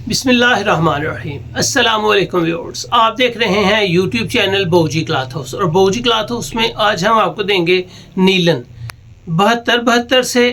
बिस्मिल्लाहिर्रहमानिर्रहीम। अस्सलाम वालेकुम व्यूअर्स, आप देख रहे हैं यूट्यूब चैनल बोजी क्लॉथ हाउस और बोजी क्लॉथ हाउस में आज हम आपको देंगे नीलन 72 से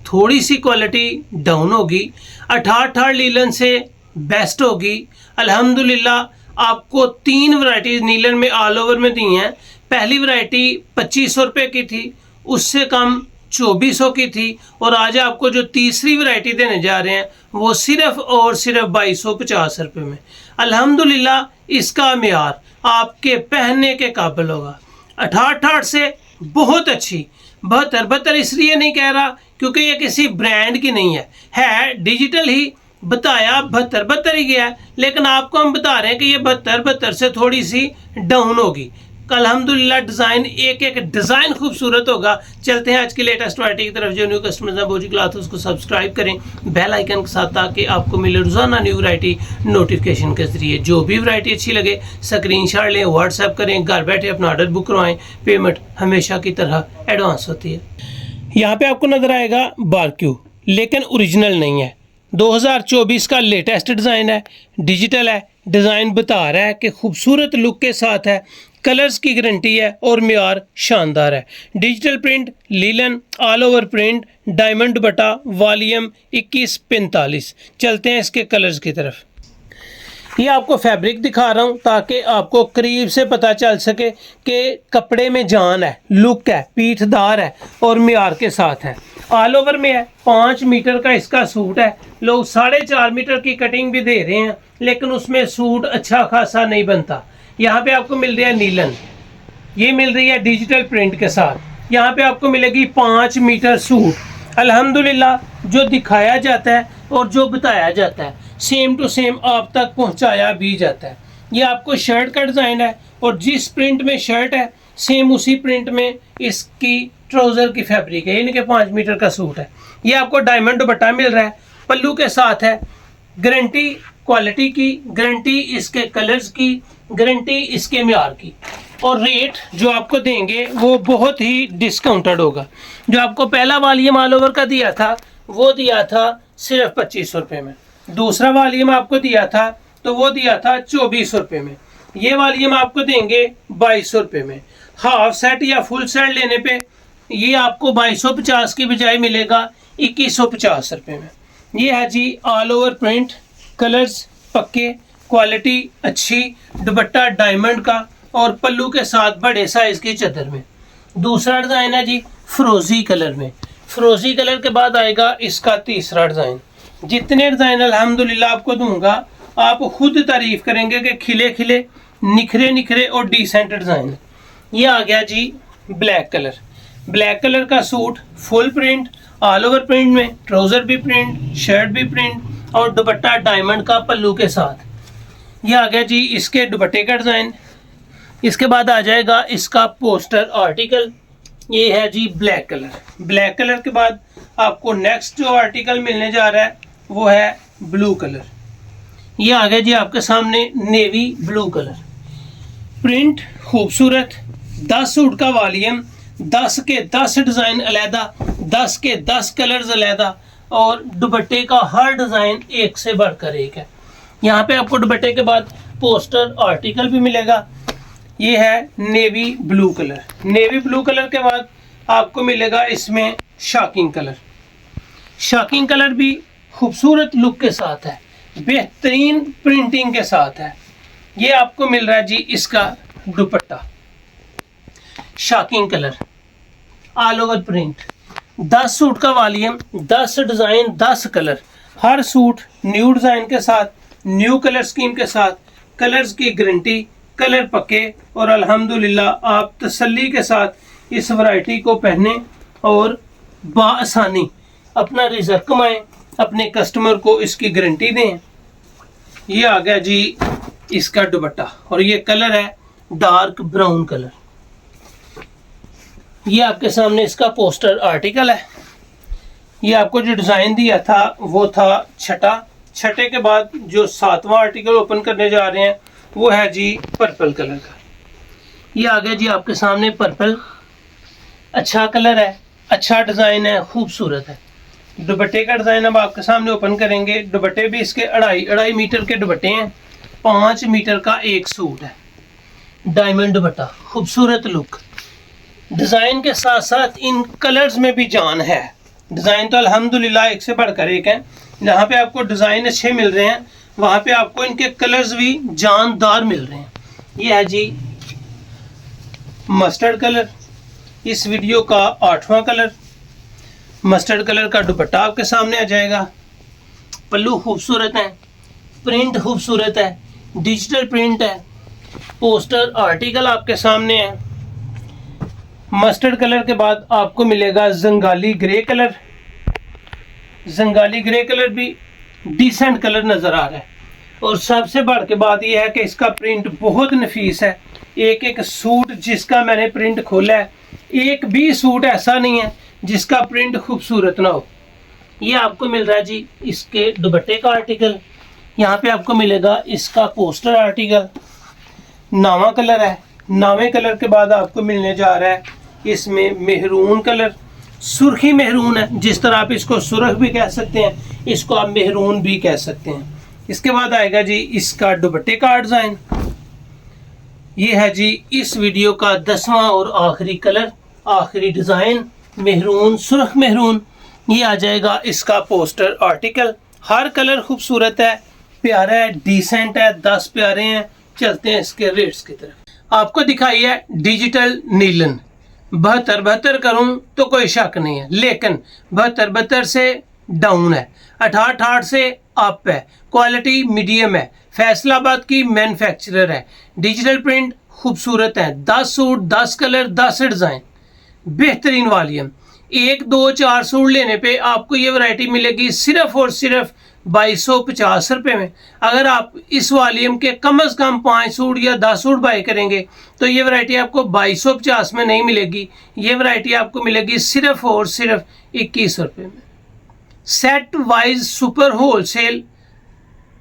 थोड़ी सी क्वालिटी डाउन होगी, 68 नीलन से बेस्ट होगी। अल्हम्दुलिल्लाह आपको 3 वैरायटी नीलन में ऑल ओवर में दी हैं। पहली वैरायटी 2500 रुपये की थी, उससे कम 2400 की थी, और आज आपको जो तीसरी वैरायटी देने जा रहे हैं वो सिर्फ और सिर्फ 2250 रुपये में। अल्हम्दुलिल्लाह इसका मियार आपके पहनने के काबिल होगा। 68 से बहुत अच्छी। 72 इसलिए नहीं कह रहा क्योंकि ये किसी ब्रांड की नहीं है डिजिटल ही बताया 72 ही गया है, लेकिन आपको हम बता रहे हैं कि ये 72 से थोड़ी सी डाउन होगी। अल्हम्दुलिल्लाह डिज़ाइन एक एक डिज़ाइन खूबसूरत होगा। चलते हैं आज की लेटेस्ट वैरायटी की तरफ। जो न्यू कस्टमर्स हैं बोजी क्लॉथ उसको सब्सक्राइब करें बेल आइकन के साथ, ताकि आपको मिले रोज़ाना न्यू वैरायटी नोटिफिकेशन के ज़रिए। जो भी वैरायटी अच्छी लगे स्क्रीनशॉट लें, व्हाट्सएप करें, घर बैठे अपना ऑर्डर बुक करवाएं। पेमेंट हमेशा की तरह एडवांस होती है। यहाँ पे आपको नज़र आएगा बारक्यू, लेकिन ओरिजिनल नहीं है। 2024 का लेटेस्ट डिज़ाइन है, डिजिटल है। डिज़ाइन बता रहा है कि खूबसूरत लुक के साथ है, कलर्स की गारंटी है और मियार शानदार है। Digital print, linen, all over print, diamond बटा, वॉल्यूम 2145। चलते हैं इसके कलर्स की तरफ। ये आपको फैब्रिक दिखा रहा हूँ ताकि आपको करीब से पता चल सके कि कपड़े में जान है, लुक है, पीठदार है और मियार के साथ है। ऑल ओवर में है, 5 मीटर का इसका सूट है। लोग 4.5 मीटर की कटिंग भी दे रहे हैं, लेकिन उसमें सूट अच्छा खासा नहीं बनता। यहाँ पे आपको मिल रहा है नीलन, ये मिल रही है डिजिटल प्रिंट के साथ। यहाँ पे आपको मिलेगी 5 मीटर सूट। अल्हम्दुलिल्लाह जो दिखाया जाता है और जो बताया जाता है सेम टू सेम आप तक पहुँचाया भी जाता है। ये आपको शर्ट का डिज़ाइन है और जिस प्रिंट में शर्ट है सेम उसी प्रिंट में इसकी ट्राउज़र की फैब्रिक है, यानी कि 5 मीटर का सूट है। ये आपको डायमंड दुपट्टा मिल रहा है, पल्लू के साथ है। गारंटी क्वालिटी की, गारंटी इसके कलर्स की, गारंटी इसके म्यार की, और रेट जो आपको देंगे वो बहुत ही डिस्काउंटेड होगा। जो आपको पहला वॉल्यूम ऑल ओवर का दिया था वो दिया था सिर्फ 2500 रुपये में। दूसरा वॉल्यूम आपको दिया था तो वो दिया था 2400 रुपये में। ये वॉल्यूम आपको देंगे 2200 रुपये में। हाफ सेट या फुल सेट लेने पे ये आपको 2250 की बजाय मिलेगा 2150 रुपये में। ये है जी ऑल ओवर प्रिंट, कलर्स पक्के, क्वालिटी अच्छी, दुपट्टा डायमंड का और पल्लू के साथ बड़े साइज की चादर में। दूसरा डिज़ाइन है जी फ्रोजी कलर में। फ्रोजी कलर के बाद आएगा इसका तीसरा डिज़ाइन। जितने डिज़ाइन अल्हम्दुलिल्लाह आपको दूंगा आप खुद तारीफ करेंगे कि खिले खिले, निखरे निखरे और डिसेंट डिज़ाइन। ये आ गया जी ब्लैक कलर। ब्लैक कलर का suit full print, all over print में, ट्राउज़र भी प्रिंट, शर्ट भी प्रिंट और दुपट्टा डायमंड का पल्लू के साथ। ये आ गया जी इसके दुपट्टे का डिज़ाइन। इसके बाद आ जाएगा इसका पोस्टर आर्टिकल। ये है जी ब्लैक कलर। ब्लैक कलर के बाद आपको नेक्स्ट जो आर्टिकल मिलने जा रहा है वो है ब्लू कलर। ये आ गया जी आपके सामने नेवी ब्लू कलर। प्रिंट खूबसूरत, 10 सूट का वॉल्यूम, 10 के 10 डिज़ाइन अलहदा, 10 के 10 कलर्स अलहदा, और दुपट्टे का हर डिज़ाइन एक से बढ़कर एक है। यहाँ पे आपको दुपट्टे के बाद पोस्टर आर्टिकल भी मिलेगा। ये है navy blue colour. Navy blue colour के बाद आपको मिलेगा इसमें शॉकिंग कलर। शॉकिंग कलर भी खूबसूरत लुक के साथ है, बेहतरीन प्रिंटिंग के साथ है। ये आपको मिल रहा है जी इसका दुपट्टा shocking colour, all over print, 10 suit का वॉल्यूम, 10 डिज़ाइन, 10 कलर, हर सूट न्यू डिज़ाइन के साथ, न्यू कलर स्कीम के साथ, कलर्स की गारंटी, कलर पक्के, और अल्हम्दुलिल्लाह आप तसल्ली के साथ इस वैरायटी को पहने और बाआसानी अपना रिजल्ट कमाएं, अपने कस्टमर को इसकी गारंटी दें। ये आ गया जी इसका दुपट्टा और ये कलर है डार्क ब्राउन कलर। ये आपके सामने इसका पोस्टर आर्टिकल है। ये आपको जो डिज़ाइन दिया था वो था छठे के बाद जो 7वां आर्टिकल ओपन करने जा रहे हैं वो है जी पर्पल कलर का। ये आ गया जी आपके सामने पर्पल। अच्छा कलर है, अच्छा डिज़ाइन है, खूबसूरत है। दुपट्टे का डिज़ाइन अब आपके सामने ओपन करेंगे। दुपट्टे भी इसके 2.5 मीटर के दुपट्टे हैं। 5 मीटर का एक सूट है। डायमंड दुपट्टा, खूबसूरत लुक। डिज़ाइन के साथ साथ इन कलर्स में भी जान है। डिज़ाइन तो अल्हम्दुलिल्लाह एक से बढ़कर एक है। जहाँ पे आपको डिज़ाइन अच्छे मिल रहे हैं वहाँ पे आपको इनके कलर्स भी जानदार मिल रहे हैं। ये है जी मस्टर्ड कलर, इस वीडियो का 8वां कलर। मस्टर्ड कलर का दुपट्टा आपके सामने आ जाएगा। पल्लू खूबसूरत है, प्रिंट खूबसूरत है, डिजिटल प्रिंट है। पोस्टर आर्टिकल आपके सामने है। मस्टर्ड कलर के बाद आपको मिलेगा Jangali grey colour. Jangali grey colour भी डिसेंट कलर नज़र आ रहा है। और सबसे बढ़ के बात यह है कि इसका प्रिंट बहुत नफीस है। एक एक सूट जिसका मैंने प्रिंट खोला है, एक भी सूट ऐसा नहीं है जिसका प्रिंट खूबसूरत ना हो। ये आपको मिल रहा है जी इसके दुपट्टे का आर्टिकल। यहाँ पे आपको मिलेगा इसका पोस्टर आर्टिकल। नावा कलर है। नावे कलर के बाद आपको मिलने जा रहा है इसमें मेहरून कलर। सुर्खी मेहरून है, जिस तरह आप इसको सुर्ख भी कह सकते हैं, इसको आप मेहरून भी कह सकते हैं। इसके बाद आएगा जी इसका दुपट्टे का डिज़ाइन। ये है जी इस वीडियो का 10वां और आखिरी कलर, आखिरी डिज़ाइन, मेहरून, सुर्ख मेहरून। ये आ जाएगा इसका पोस्टर आर्टिकल। हर कलर खूबसूरत है, प्यारा है, डिसेंट है। 10 प्यारे हैं। चलते हैं इसके रेट्स की तरफ। आपको दिखाई है डिजिटल नीलन। 72 करूं तो कोई शक नहीं है, लेकिन 72 से डाउन है। 68 से अप है। क्वालिटी मीडियम है। फैसलाबाद की मैन्युफैक्चरर है। डिजिटल प्रिंट खूबसूरत है। 10 सूट, 10 कलर, 10 डिज़ाइन, बेहतरीन वॉल्यूम। 1, 2, 4 सूट लेने पे आपको ये वैरायटी मिलेगी सिर्फ और सिर्फ 2250 रुपये में। अगर आप इस वॉल्यूम के कम अज़ कम 5 सूट या 10 सूट बाई करेंगे तो ये वैरायटी आपको 2250 में नहीं मिलेगी। ये वैरायटी आपको मिलेगी सिर्फ और सिर्फ 21 रुपये में। Set wise super wholesale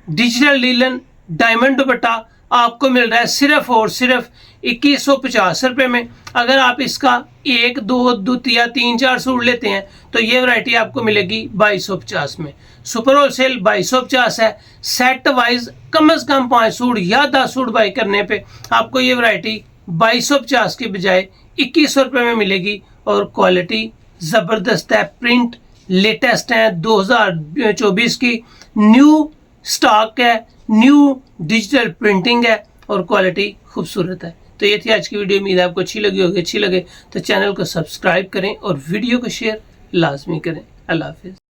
digital linen diamond dupatta आपको मिल रहा है सिर्फ और सिर्फ 2150 रुपये में। अगर आप इसका 1, 2 या 3, 4 सूट लेते हैं तो ये वैरायटी आपको मिलेगी 2250 में। सुपर होलसेल 2250 है। सेट वाइज कम अज़ कम 5 सूट या 10 सूट बाई करने पे आपको ये वैरायटी 2250 के बजाय 21 रुपये में मिलेगी। और क्वालिटी ज़बरदस्त है, प्रिंट लेटेस्ट है, 2024 की न्यू स्टॉक है, न्यू डिजिटल प्रिंटिंग है और क्वालिटी खूबसूरत है। तो ये थी आज की वीडियो। उम्मीद है आपको अच्छी लगी होगी। अच्छी लगे तो चैनल को सब्सक्राइब करें और वीडियो को शेयर लाजमी करें। अल्लाह हाफिज़।